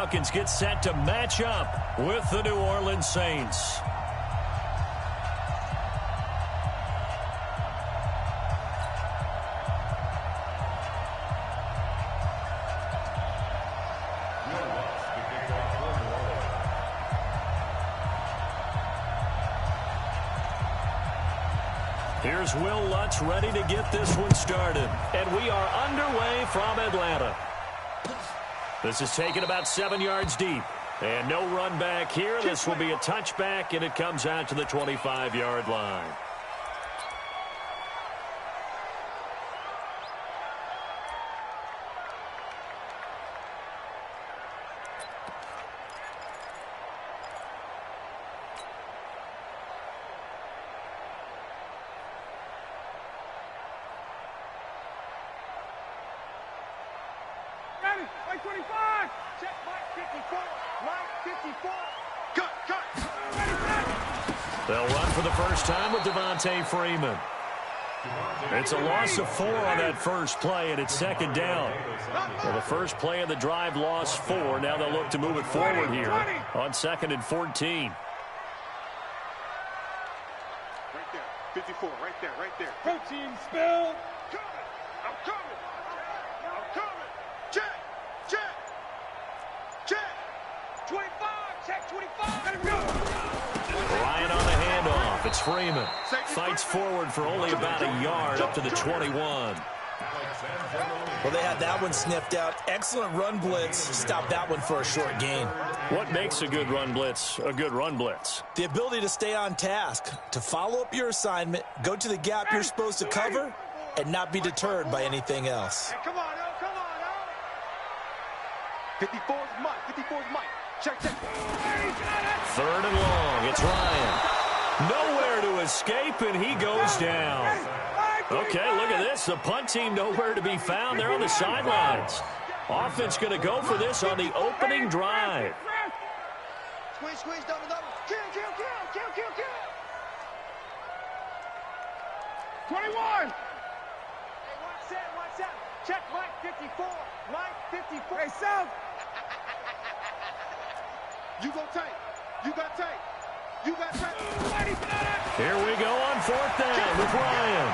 Falcons get set to match up with the New Orleans Saints. Here's Will Lutz ready to get this one started. And we are underway from Atlanta. This is taken about 7 yards deep. And no run back here. This will be a touchback, and it comes out to the 25-yard line. Mike 25. Check Mike 54. Mike 54. Cut. They'll run for the first time with Devontae Freeman. It's a loss of 4 on that first play, and it's second down. Well, the first play of the drive lost 4. Now they'll look to move it forward here on 2nd and 14. Right there. 54. Right there. Protein spill. I'm coming. Check. 25. Check 25. Let him go. Ryan on the handoff. It's Freeman. Fights forward for only about a yard up to the 21. Well, they had that one sniffed out. Excellent run blitz. Stopped that one for a short gain. What makes a good run blitz a good run blitz? The ability to stay on task, to follow up your assignment, go to the gap you're supposed to cover, and not be deterred by anything else. Hey, come on, El. 54's Mike. Check. 3rd and long. It's Ryan. Nowhere to escape, and he goes down. Okay, look at this. The punt team nowhere to be found. They're on the sidelines. Offense going to go for this on the opening drive. Squeeze, double. Kill. 21. Hey, one set. Check Mike 54. Mike 54. Hey, South. You got tape. Here we go on 4th down with Ryan.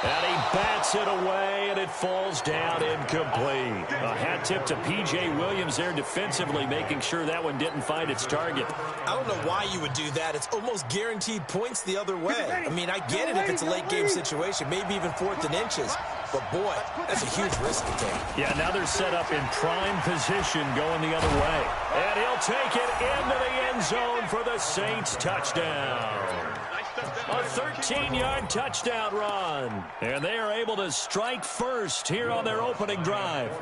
And he bats it away, and it falls down incomplete. A hat tip to P.J. Williams there defensively, making sure that one didn't find its target. I don't know why you would do that. It's almost guaranteed points the other way. I mean, I get it if it's a late-game situation, maybe even 4th and inches. But, boy, that's a huge risk to take. Yeah, now they're set up in prime position going the other way. And he'll take it into the end zone for the Saints touchdown. A 13-yard touchdown run. And they are able to strike first here on their opening drive.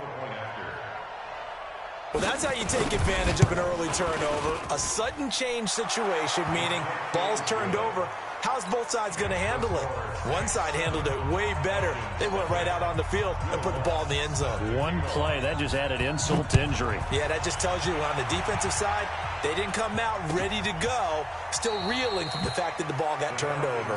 Well, that's how you take advantage of an early turnover. A sudden change situation, meaning ball's turned over. How's both sides going to handle it? One side handled it way better. They went right out on the field and put the ball in the end zone. One play, that just added insult to injury. Yeah, that just tells you on the defensive side, they didn't come out ready to go, still reeling from the fact that the ball got turned over.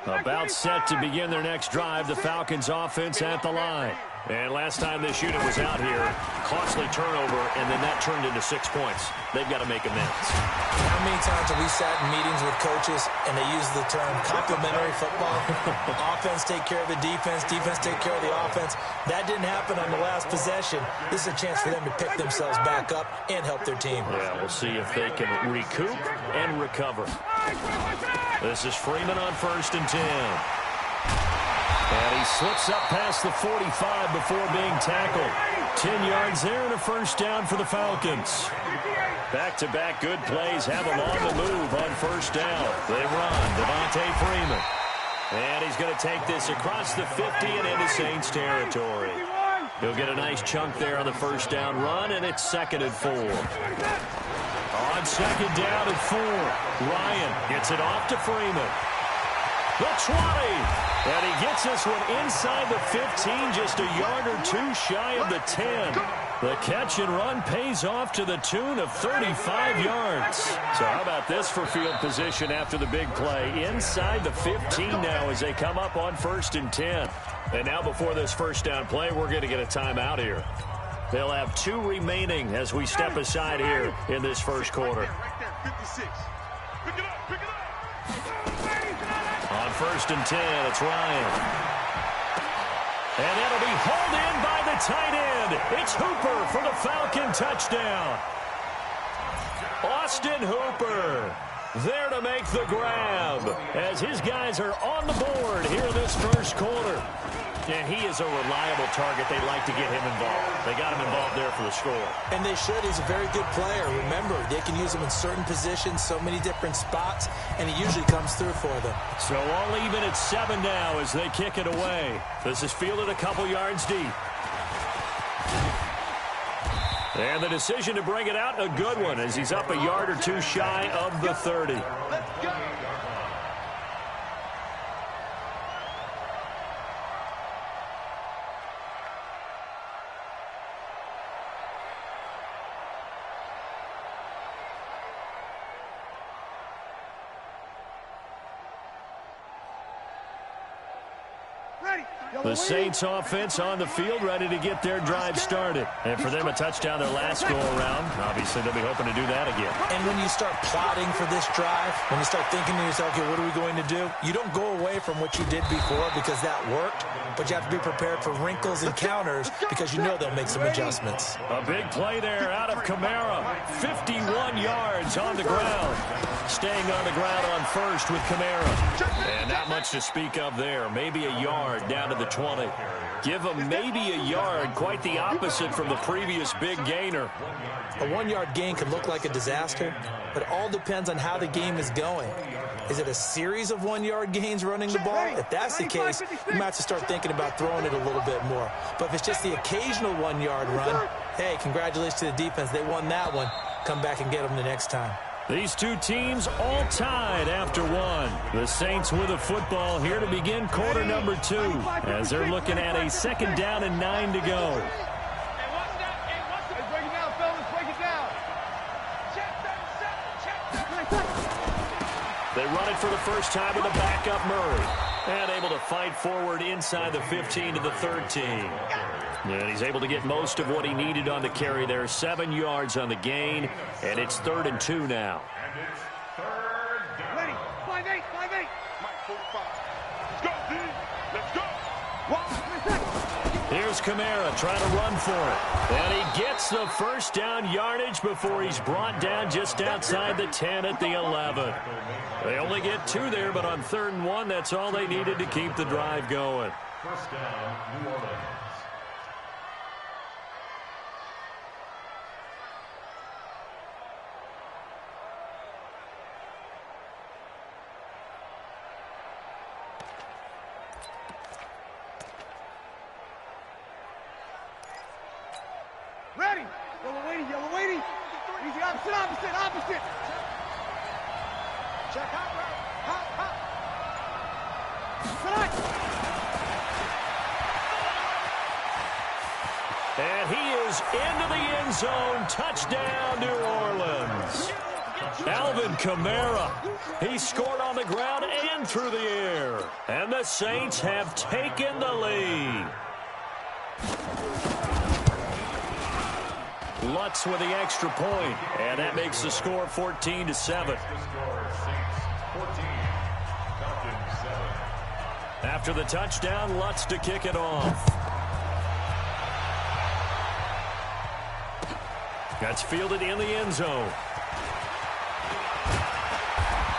About set to begin their next drive, the Falcons offense at the line. And last time this unit was out here, costly turnover, and then that turned into 6 points. They've got to make amends. How many times have we sat in meetings with coaches and they use the term complementary football? Offense take care of the defense take care of the offense. That didn't happen on the last possession. This is a chance for them to pick themselves back up and help their team. Yeah, we'll see if they can recoup and recover. This is Freeman on 1st and 10. And he slips up past the 45 before being tackled. 10 yards there and a first down for the Falcons. Back-to-back good plays have them on the move on 1st down. They run. Devontae Freeman. And he's going to take this across the 50 and into Saints territory. He'll get a nice chunk there on the 1st down run, and it's 2nd and 4. On 2nd down and 4, Ryan gets it off to Freeman. The 20. And he gets this one inside the 15, just a yard or two shy of the 10. The catch and run pays off to the tune of 35 yards. So how about this for field position after the big play? Inside the 15 now as they come up on 1st and 10. And now before this first down play, we're going to get a timeout here. They'll have 2 remaining as we step aside here in this first quarter. Right there, 56. Pick it up, pick it up. On 1st and 10, it's Ryan. And that'll be hauled in by the tight end. It's Hooper for the Falcon touchdown. Austin Hooper there to make the grab as his guys are on the board here in this first quarter. And he is a reliable target. They like to get him involved. They got him involved there for the score. And they should. He's a very good player. Remember, they can use him in certain positions, so many different spots, and he usually comes through for them. So all even at 7 now as they kick it away. This is fielded a couple yards deep. And the decision to bring it out, a good one, as he's up a yard or two shy of the 30. Let's go. The Saints offense on the field, ready to get their drive started. And for them, a touchdown their last go-around. Obviously, they'll be hoping to do that again. And when you start plotting for this drive, when you start thinking to yourself, okay, what are we going to do? You don't go away from what you did before because that worked, but you have to be prepared for wrinkles and counters because you know they'll make some adjustments. A big play there out of Kamara. 51 yards on the ground. Staying on the ground on first with Kamara. And not much to speak of there. Maybe a yard down to the 20. Give him maybe a yard. Quite the opposite from the previous big gainer. A 1-yard gain can look like a disaster, but it all depends on how the game is going. Is it a series of 1-yard gains running the ball? If that's the case, you might have to start thinking about throwing it a little bit more. But if it's just the occasional 1-yard run, hey, congratulations to the defense. They won that one. Come back and get them the next time. These two teams all tied after one. The Saints with a football here to begin quarter number 2 as they're looking at a 2nd down and 9 to go. They run it for the first time with a backup Murray. And able to fight forward inside the 15 to the 13. And he's able to get most of what he needed on the carry there. 7 yards on the gain. And it's 3rd and 2 now. And it's 3rd down. Ready. 5-8, 5-8. Mike, 45. Let's go, D. Let's go. Here's Kamara trying to run for it. And he gets the first down yardage before he's brought down just outside the 10 at the 11. They only get 2 there, but on 3rd and 1, that's all they needed to keep the drive going. First down, New Orleans. Ready. Yellow lady, yellow lady. Easy, opposite. Check hot, hot. And he is into the end zone. Touchdown, New Orleans. Alvin Kamara. He scored on the ground and through the air. And the Saints have taken the lead. Lutz with the extra point, and that makes the score 14-7. The score, Saints 14, Falcons 7. After the touchdown, Lutz to kick it off. That's fielded in the end zone.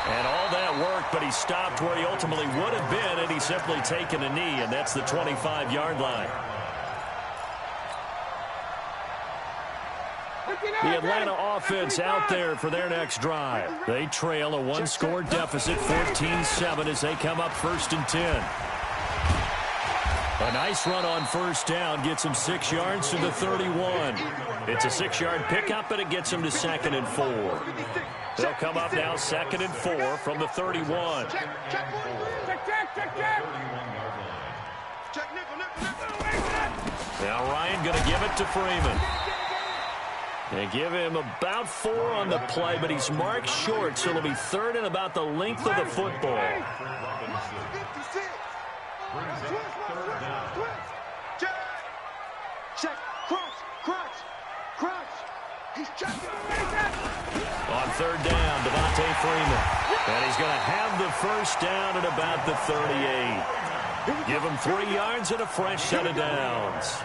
And all that worked, but he stopped where he ultimately would have been, and he's simply taken a knee, and that's the 25-yard line. The Atlanta offense out there for their next drive. They trail a 1-score deficit, 14-7, as they come up 1st and 10. A nice run on 1st down gets him 6 yards to the 31. It's a 6-yard pickup, but it gets him to 2nd and 4. They'll come up now 2nd and 4 from the 31. Check, Now Ryan going to give it to Freeman. They give him about 4 on the play, but he's marked short, so it'll be 3rd and about the length of the football. Check, crunch. He's checking. On 3rd down, Devontae Freeman. And he's going to have the 1st down at about the 38. Give him 3 yards and a fresh set of downs.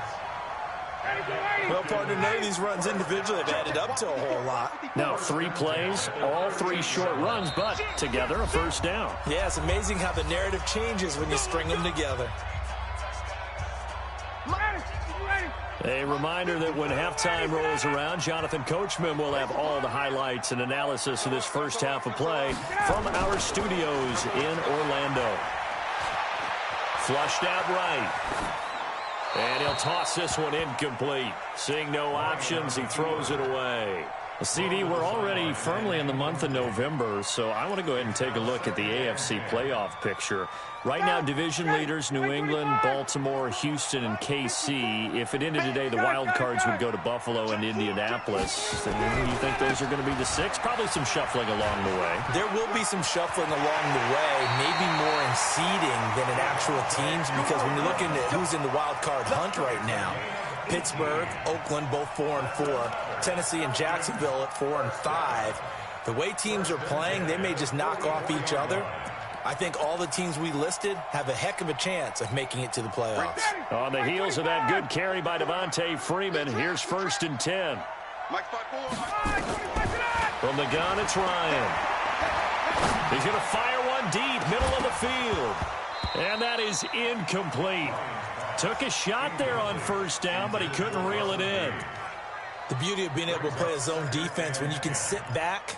Well, partner, none of these runs individually have added up to a whole lot. Now 3 plays, all 3 short runs, but together a 1st down. Yeah, it's amazing how the narrative changes when you string them together. A reminder that when halftime rolls around, Jonathan Coachman will have all the highlights and analysis of this first half of play from our studios in Orlando. Flushed out right. And he'll toss this one incomplete. Seeing no options, he throws it away. CD, we're already firmly in the month of November, so I want to go ahead and take a look at the AFC playoff picture. Right now, division leaders, New England, Baltimore, Houston, and KC. If it ended today, the wild cards would go to Buffalo and Indianapolis. You think those are going to be the 6? Probably some shuffling along the way. There will be some shuffling along the way, maybe more in seeding than in actual teams, because when you're looking at who's in the wild card hunt right now, Pittsburgh, Oakland, both 4-4. Tennessee and Jacksonville at 4 and 5. The way teams are playing, they may just knock off each other. I think all the teams we listed have a heck of a chance of making it to the playoffs. On the heels of that good carry by Devontae Freeman, here's 1st and 10. From the gun, it's Ryan. He's going to fire one deep, middle of the field. And that is incomplete. Took a shot there on 1st down, but he couldn't reel it in. The beauty of being able to play a zone defense, when you can sit back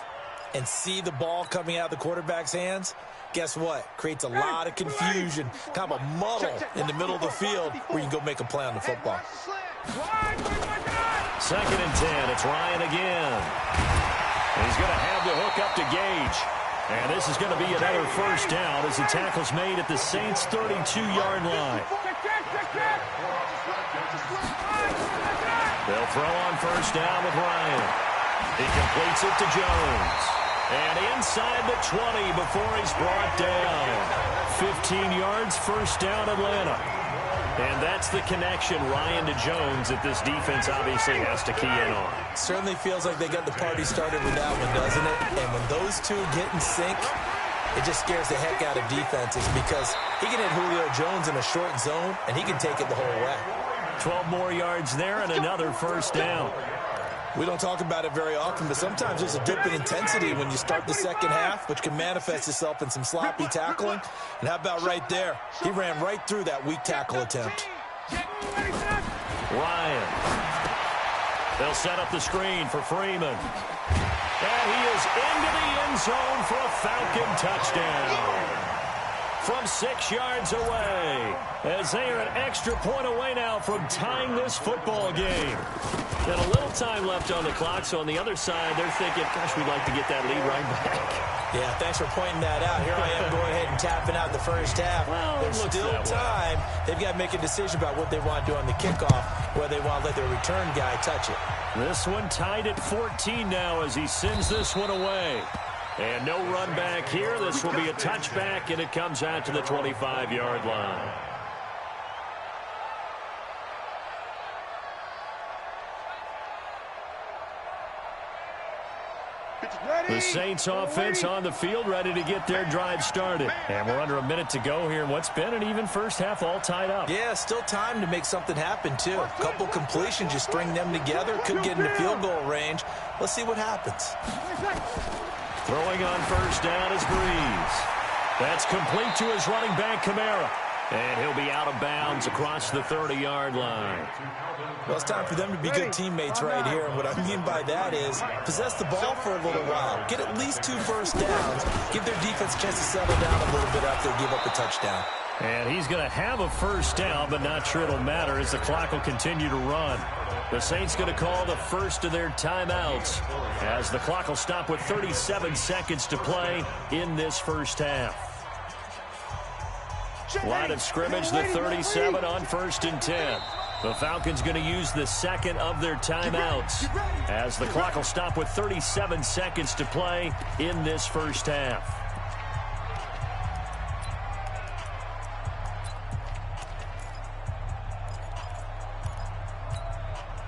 and see the ball coming out of the quarterback's hands, guess what? Creates a lot of confusion, kind of a muddle in the middle of the field where you can go make a play on the football. 2nd and 10. It's Ryan again. He's going to have the hook up to Gage. And this is going to be another 1st down as the tackle's made at the Saints' 32-yard line. They'll throw on 1st down with Ryan. He completes it to Jones. And inside the 20 before he's brought down. 15 yards, 1st down Atlanta. And that's the connection, Ryan to Jones, that this defense obviously has to key in on. Certainly feels like they got the party started with that one, doesn't it? And when those two get in sync, it just scares the heck out of defenses because he can hit Julio Jones in a short zone, and he can take it the whole way. 12 more yards there and another 1st down. We don't talk about it very often, but sometimes there's a dip in intensity when you start the second half, which can manifest itself in some sloppy tackling. And how about right there? He ran right through that weak tackle attempt. Ryan. They'll set up the screen for Freeman. And he is into the end zone for a Falcon touchdown. From 6 yards away, as they are an extra point away now from tying this football game. And a little time left on the clock, so on the other side, they're thinking, gosh, we'd like to get that lead right back. Yeah, thanks for pointing that out. Here I am going ahead and tapping out the 1st half. Well, there's still time. They've got to make a decision about what they want to do on the kickoff, whether they want to let their return guy touch it. This one tied at 14 now as he sends this one away. And no run back here. This will be a touchback, and it comes out to the 25-yard line. The Saints offense on the field, ready to get their drive started. And we're under a minute to go here in what's been an even first half, all tied up. Yeah, still time to make something happen, too. A couple completions, you string them together, could get into field goal range. Let's see what happens. Throwing on 1st down is Breeze. That's complete to his running back, Kamara. And he'll be out of bounds across the 30-yard line. Well, it's time for them to be good teammates right here. And what I mean by that is possess the ball for a little while. Get at least 2 first downs. Give their defense a chance to settle down a little bit after they give up a touchdown. And he's going to have a first down, but not sure it'll matter as the clock will continue to run. The Saints going to call the first of their timeouts as the clock will stop with 37 seconds to play in this first half. Line of scrimmage, the 37 on 1st and 10. The Falcons going to use the second of their timeouts as the clock will stop with 37 seconds to play in this first half.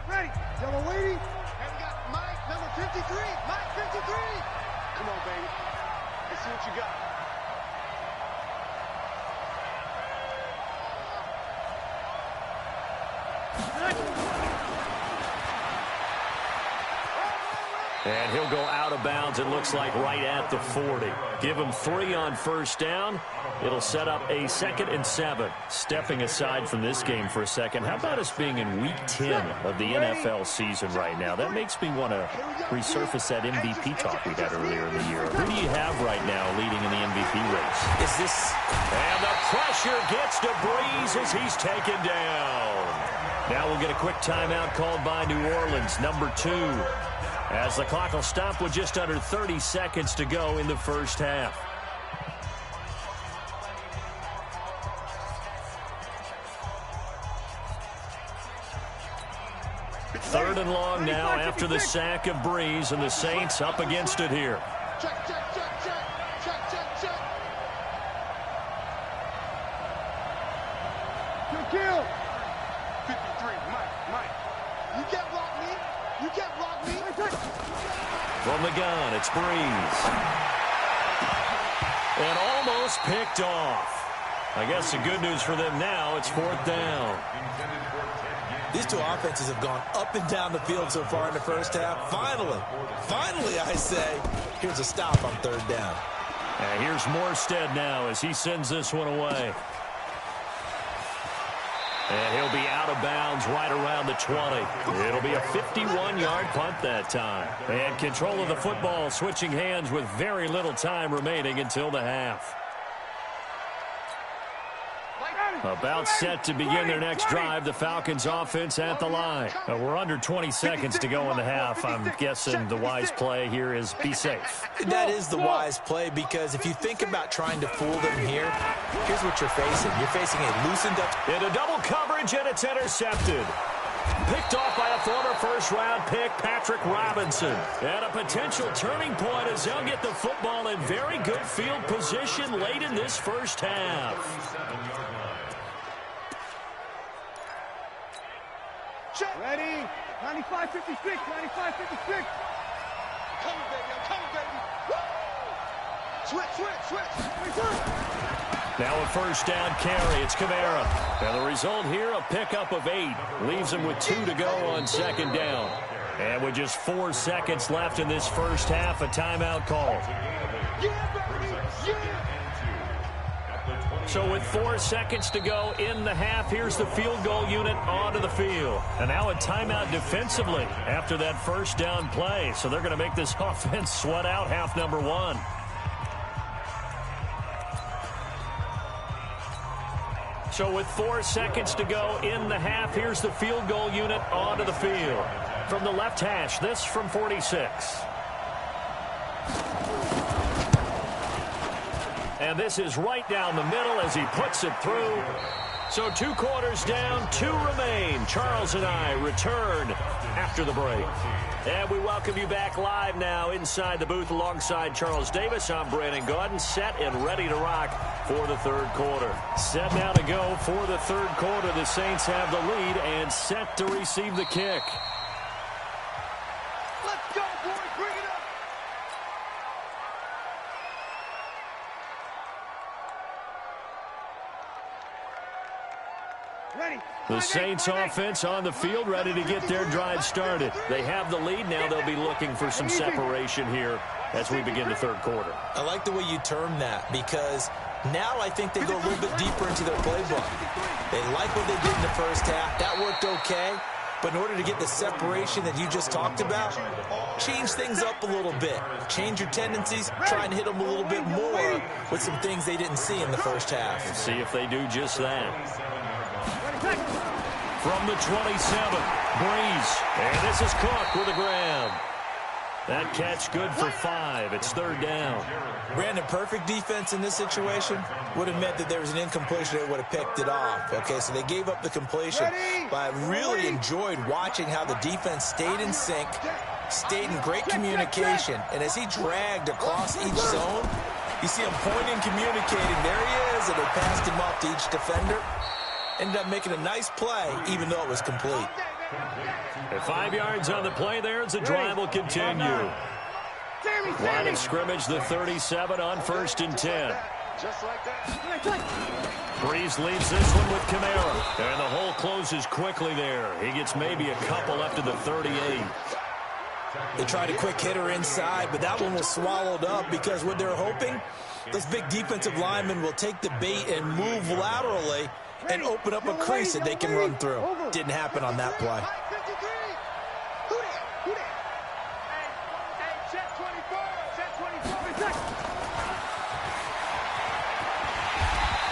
Ready. Yellow lady. And we got Mike, number 53. Mike, 53. Come on, baby. Let's see what you got. And he'll go out of bounds, it looks like, right at the 40. Give him 3 on first down. It'll set up a 2nd and 7. Stepping aside from this game for a second, how about us being in Week 10 of the NFL season right now? That makes me want to resurface that MVP talk we had earlier in the year. Who do you have right now leading in the MVP race? Is this... And the pressure gets to Breeze as he's taken down. Now we'll get a quick timeout called by New Orleans, number 2. As the clock will stop with just under 30 seconds to go in the first half. Third and long now after the sack of Breeze, and the Saints up against it here. Check, check, check, check. Check, check, check. Kill. 53, Mike. You can't block me. You can't block me. From the gun, it's Breeze. And almost picked off. I guess the good news for them now, it's 4th down. These two offenses have gone up and down the field so far in the first half. Finally, I say, here's a stop on 3rd down. And here's Morstead now as he sends this one away. And he'll be out of bounds right around the 20. It'll be a 51-yard punt that time. And control of the football switching hands with very little time remaining until the half. About set to begin their next drive, the Falcons offense at the line. We're under 20 seconds to go in the half. I'm guessing the wise play here is be safe. That is the wise play, because if you think about trying to fool them here, here's what you're facing. You're facing a loosened up... Into double coverage, and it's intercepted. Picked off by a former first-round pick, Patrick Robinson. And a potential turning point as they'll get the football in very good field position late in this first half. Ready? 95-56, 95-56. Come, baby, I'm coming, baby. Woo! Switch. Now a first down carry. It's Kamara. And the result here, a pickup of 8. Leaves him with 2 to go on 2nd down. And with just 4 seconds left in this first half, a timeout call. Yeah, baby, yeah. So with 4 seconds to go in the half, here's the field goal unit onto the field. And now a timeout defensively after that first down play. So they're going to make this offense sweat out half number 1. So with 4 seconds to go in the half, here's the field goal unit onto the field. From the left hash, this from 46. And this is right down the middle as he puts it through. So 2 quarters down, 2 remain. Charles and I return after the break. And we welcome you back live now inside the booth alongside Charles Davis. I'm Brandon Gaudin, set and ready to rock for the 3rd quarter. Set now to go for the 3rd quarter. The Saints have the lead and set to receive the kick. Let's go, boys. Bring it up. Ready. The Saints offense on the field, ready to get their drive started. They have the lead now. They'll be looking for some separation here as we begin the 3rd quarter. I like the way you term that, because now I think they go a little bit deeper into their playbook. They like what they did in the first half. That worked okay. But in order to get the separation that you just talked about, change things up a little bit. Change your tendencies, try and hit them a little bit more with some things they didn't see in the first half. Let's see if they do just that. From the 27, Breeze. And this is Cook with a grab. That catch good for 5. It's third down. Brandon, perfect defense in this situation would have meant that there was an incompletion. They would have picked it off. Okay, so they gave up the completion. But I really enjoyed watching how the defense stayed in sync, stayed in great communication. And as he dragged across each zone, you see him pointing, communicating. There he is, and they passed him off to each defender. Ended up making a nice play, even though it was complete. At 5 yards on the play there, as the drive will continue. Line of scrimmage, the 37 on 1st and 10. Breeze leads this one with Kamara. And the hole closes quickly there. He gets maybe a couple up to the 38. They tried a quick hitter inside, but that one was swallowed up because what they're hoping, those big defensive linemen will take the bait and move laterally and open up a crease that they can run through. Didn't happen on that play.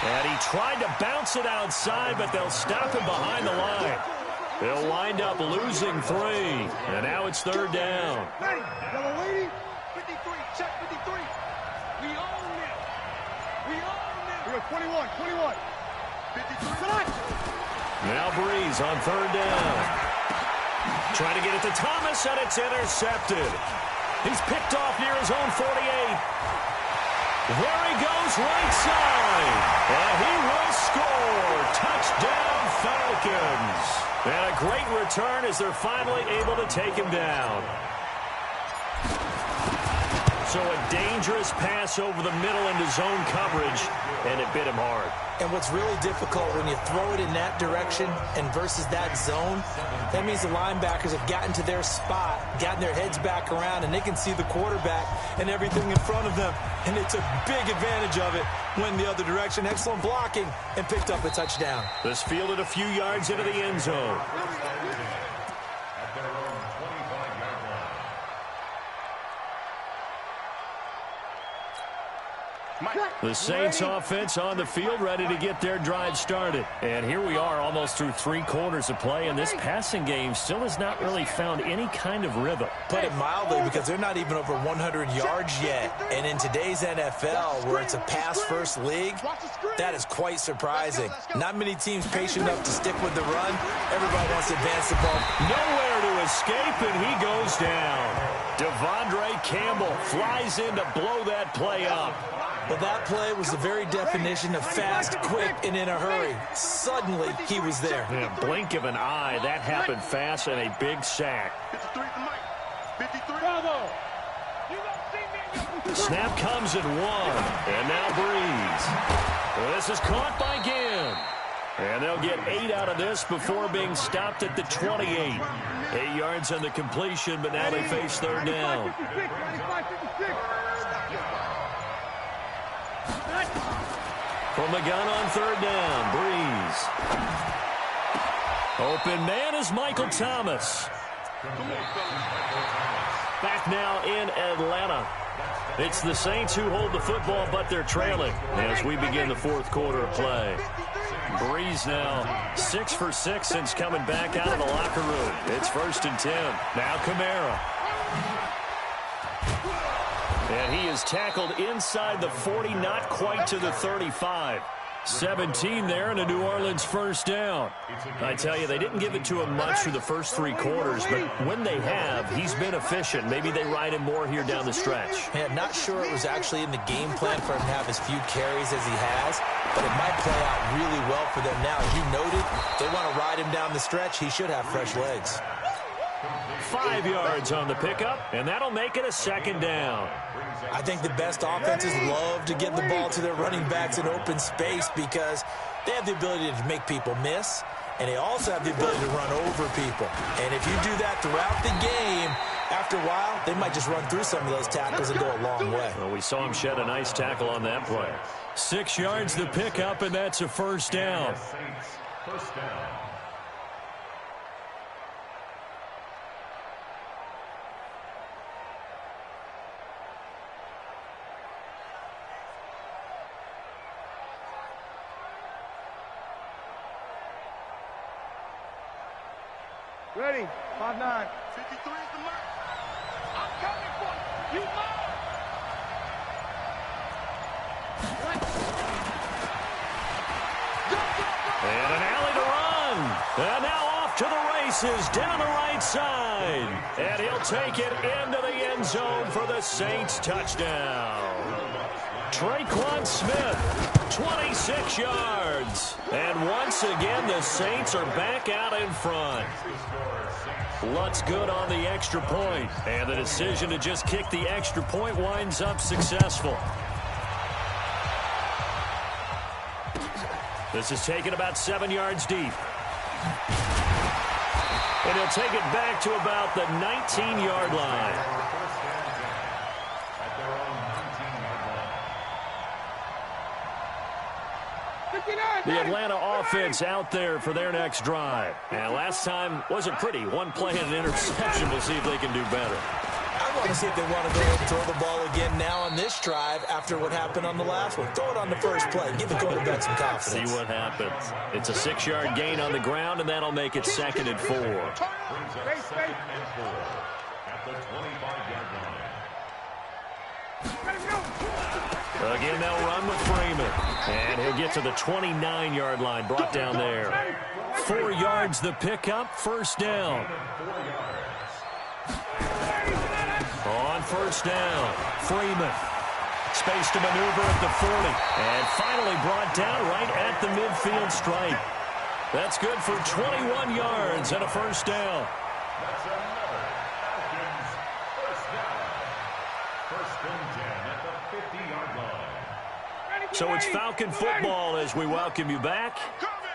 And he tried to bounce it outside, but they'll stop him behind the line. They'll wind up losing 3. And now it's third down. Yellow lady, 53, check 53. We own it. We own it. We got 21. 53. Now Breeze on third down. Trying to get it to Thomas, and it's intercepted. He's picked off near his own 48. There he goes, right side. And he will score. Touchdown, Falcons. And a great return as they're finally able to take him down. So a dangerous pass over the middle into zone coverage, and it bit him hard. And what's really difficult when you throw it in that direction and versus that zone, that means the linebackers have gotten to their spot, gotten their heads back around, and they can see the quarterback and everything in front of them. And they took big advantage of it, went the other direction, excellent blocking, and picked up a touchdown. This fielded a few yards into the end zone. The Saints offense on the field, ready to get their drive started. And here we are, almost through 3 quarters of play, and this passing game still has not really found any kind of rhythm. Put it mildly, because they're not even over 100 yards yet. And in today's NFL, where it's a pass-first league, that is quite surprising. Not many teams patient enough to stick with the run. Everybody wants to advance the ball. Nowhere to escape, and he goes down. Devondre Campbell flies in to blow that play up. Well, that play was the very definition of fast, quick, and in a hurry. Suddenly, he was there. In a blink of an eye, that happened fast, and a big sack. 53. Snap comes at 1, and now Breeze. This is caught by Ginn. And they'll get 8 out of this before being stopped at the 28. 8 yards on the completion, but now they face third down. From the gun on third down, Breeze. Open man is Michael Thomas. Back now in Atlanta. It's the Saints who hold the football, but they're trailing as we begin the 4th quarter of play. Breeze now 6 for 6 since coming back out of the locker room. It's 1st and 10. Now Kamara. And he is tackled inside the 40, not quite to the 35. 17 there, and a New Orleans first down. I tell you, they didn't give it to him much through the first 3 quarters, but when they have, he's been efficient. Maybe they ride him more here down the stretch. Yeah, not sure it was actually in the game plan for him to have as few carries as he has, but it might play out really well for them now. As you noted, they want to ride him down the stretch. He should have fresh legs. 5 yards on the pickup, and that'll make it a 2nd down. I think the best offenses love to get the ball to their running backs in open space because they have the ability to make people miss, and they also have the ability to run over people. And if you do that throughout the game, after a while, they might just run through some of those tackles and go a long way. Well, we saw him shed a nice tackle on that play. 6 yards the pickup, and that's a first down. Ready. 5-9. 53 is the mark. I'm coming for you. You mark. And an alley to run. And now off to the races down the right side. And he'll take it into the end zone for the Saints touchdown. Traquan Smith, 26 yards. And once again, the Saints are back out in front. Lutz good on the extra point. And the decision to just kick the extra point winds up successful. This is taken about 7 yards deep. And he'll take it back to about the 19-yard line. The Atlanta offense out there for their next drive. And last time wasn't pretty. One play and an interception. We'll see if they can do better. I want to see if they want to go and throw the ball again now on this drive after what happened on the last one. Throw it on the first play. Give the quarterback some confidence. See what happens. It's a 6-yard gain on the ground, and that'll make it 2nd and 4. At the 25-yard line. Again, they'll run with Freeman. And he'll get to the 29-yard line, brought down there. 4 yards the pickup, first down. On first down, Freeman. Space to maneuver at the 40. And finally brought down right at the midfield stripe. That's good for 21 yards and a first down. That's another Falcons first down. First and 10 at the 50-yard line. So it's Falcon football as we welcome you back.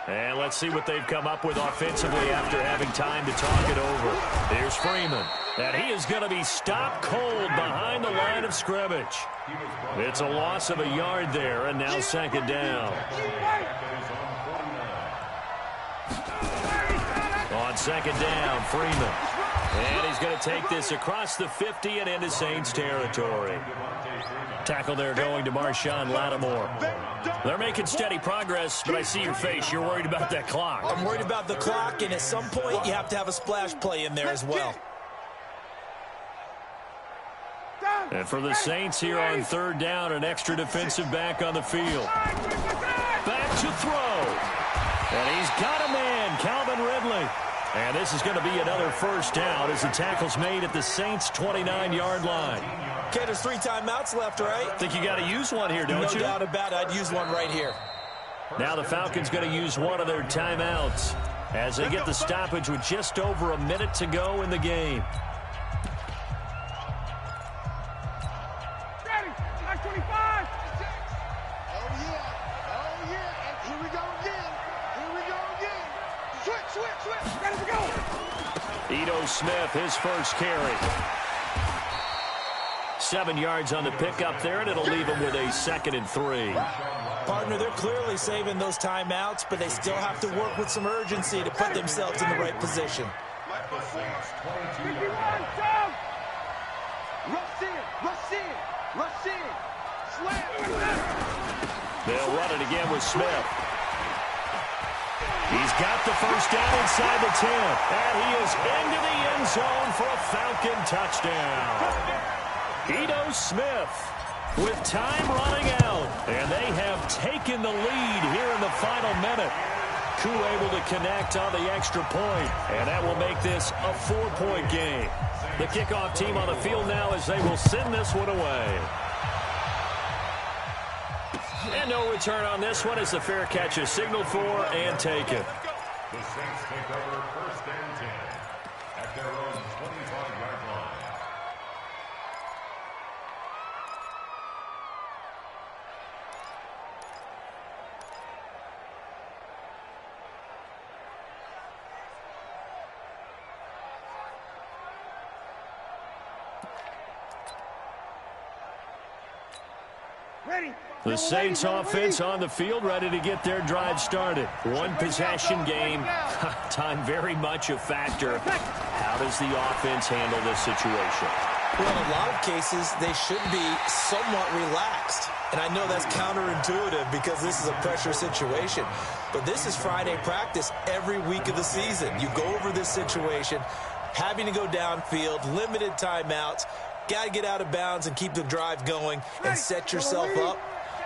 And let's see what they've come up with offensively after having time to talk it over. Here's Freeman. And he is going to be stopped cold behind the line of scrimmage. It's a loss of a yard there, and now 2nd down. On 2nd down, Freeman. And he's going to take this across the 50 and into Saints territory. Tackle there going to Marshawn Lattimore. They're making steady progress, but I see your face. You're worried about that clock. I'm worried about the clock, and at some point you have to have a splash play in there as well. And for the Saints here on 3rd down, an extra defensive back on the field. Back to throw. And he's got a man, Calvin Ridley. And this is going to be another first down as the tackle's made at the Saints' 29-yard line. Okay, there's 3 timeouts left, right? Think you got to use one here, don't you? No doubt about it. I'd use one right here. Now the Falcons going to use one of their timeouts as they get the stoppage with just over a minute to go in the game. Ready. Like 25. Oh, yeah. And here we go again. Switch. Ready to go. Ito Smith, his first carry. 7 yards on the pickup there, and it'll leave him with a 2nd and 3. Partner, they're clearly saving those timeouts, but they still have to work with some urgency to put themselves in the right position. Rush in. Slam. They'll run it again with Smith. He's got the first down inside the 10, and he is into the end zone for a Falcon touchdown. Ito Smith with time running out, and they have taken the lead here in the final minute. Koo able to connect on the extra point, and that will make this a 4-point game. The kickoff team on the field now as they will send this one away. And no return on this one as the fair catch is signaled for and taken. The Saints take over 1st and 10 at their own 25-yard line. Ready. The Saints offense on the field, ready to get their drive started. One possession game. Time very much a factor. How does the offense handle this situation? Well, in a lot of cases, they should be somewhat relaxed. And I know that's counterintuitive because this is a pressure situation. But this is Friday practice every week of the season. You go over this situation, having to go downfield, limited timeouts, got to get out of bounds and keep the drive going and set yourself up.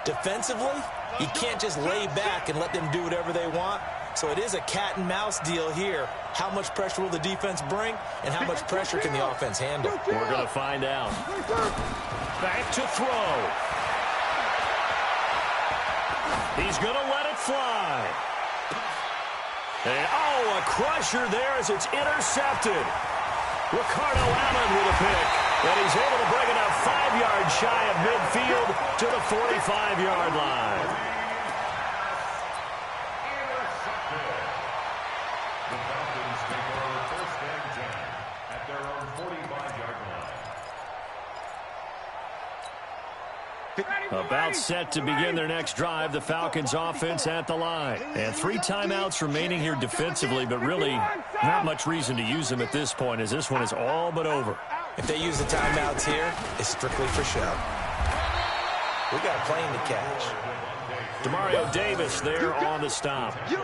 Defensively, you can't just lay back and let them do whatever they want. So it is a cat and mouse deal here. How much pressure will the defense bring, and how much pressure can the offense handle? We're going to find out. Back to throw. He's going to let it fly. And, oh, a crusher there as it's intercepted. Ricardo Allen with a pick. And he's able to bring it up 5 yards shy of midfield to the 45-yard line. About set to begin their next drive, the Falcons offense at the line. And 3 timeouts remaining here defensively, but really not much reason to use them at this point as this one is all but over. If they use the timeouts here, it's strictly for show. We got a plane to catch. Demario Davis there on the stop. A gain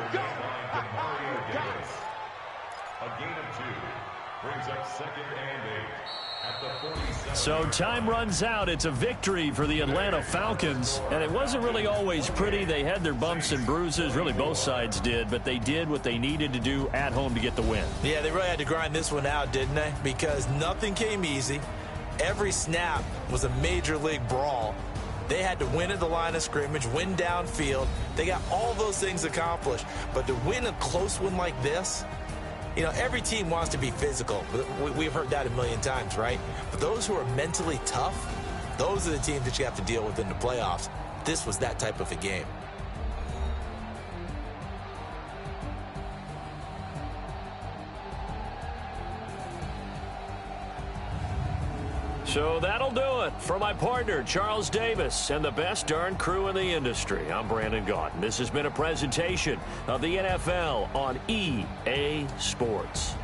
of 2 brings up 2nd and 8. So time runs out. It's a victory for the Atlanta Falcons. And it wasn't really always pretty. They had their bumps and bruises. Really, both sides did. But they did what they needed to do at home to get the win. Yeah, they really had to grind this one out, didn't they? Because nothing came easy. Every snap was a major league brawl. They had to win at the line of scrimmage, win downfield. They got all those things accomplished. But to win a close one like this, you know, every team wants to be physical. We've heard that a million times, right? But those who are mentally tough, those are the teams that you have to deal with in the playoffs. This was that type of a game. So that'll do it for my partner, Charles Davis, and the best darn crew in the industry. I'm Brandon Gaudin. This has been a presentation of the NFL on EA Sports.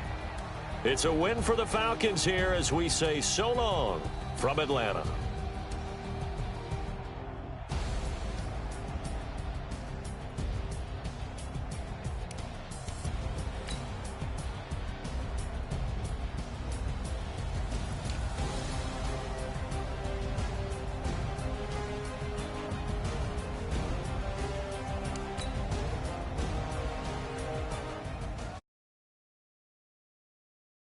It's a win for the Falcons here as we say so long from Atlanta.